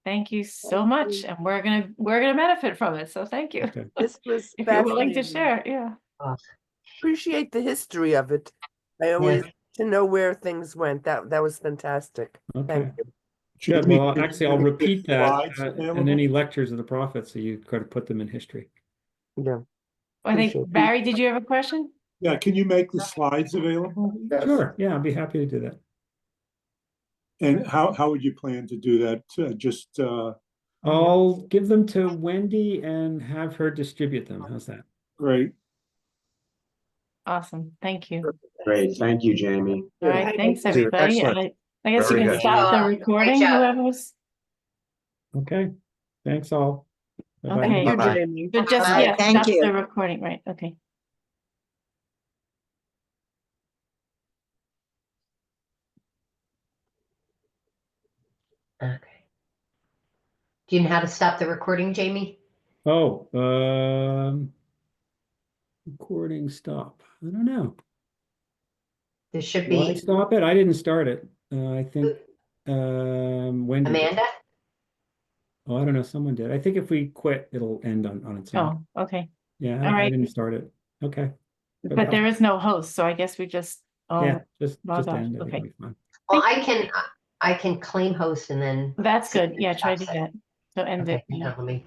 Thank you so much, and we're gonna benefit from it, so thank you. Okay. This was If you're willing to fascinating. share, yeah. Appreciate the history of it. I always to know where things went. That was fantastic. Okay. Thank you. Good. Jamie, Well, did actually, you I'll make the repeat that slides in available? any lectures of the prophets, so you could put them in history. Yeah. I think, Appreciate it. Barry, did you have a question? Yeah, can you make the slides available? Sure. Yeah, I'll be happy to do that. And how would you plan to do that? Just I'll give them to Wendy and have her distribute them. How's that? great. Awesome, thank you. Great, thank you, Jamie. All right, Right. thanks, Excellent. everybody. Excellent. I guess you Very can good. stop the Great recording, job. whoever's, Okay. Thanks all. Bye-bye. okay. Thank you, Bye-bye. Jamie. So just, Bye. yeah, Thank stop you. the recording, right, okay. Okay. Do you know how to stop the recording, Jamie? Oh, recording stop. I don't know. There should Will I be stop it? I didn't start it. I think Wendy did. Amanda. Oh, I don't know. Someone did. I think if we quit, it'll end on its own. Oh, okay, Yeah, all I right. didn't start it. Okay. But there is no host, so I guess we just, Yeah, just log off. end. I think Okay. it'll be fine. Well, I can claim host and then. That's see good, if it yeah, try to do stops it. that. So end it, Okay, hang on, let me.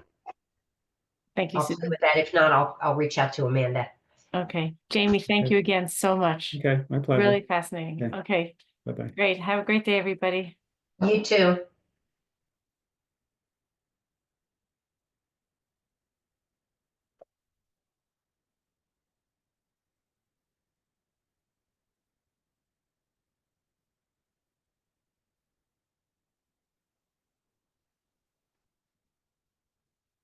thank you, I'll play Susan. with that. If not, I'll reach out to Amanda. Okay, Jamie, thank Okay. you again so much. Okay, my pleasure. Really fascinating, Okay. okay, Bye-bye. great, have a great day, everybody. You too.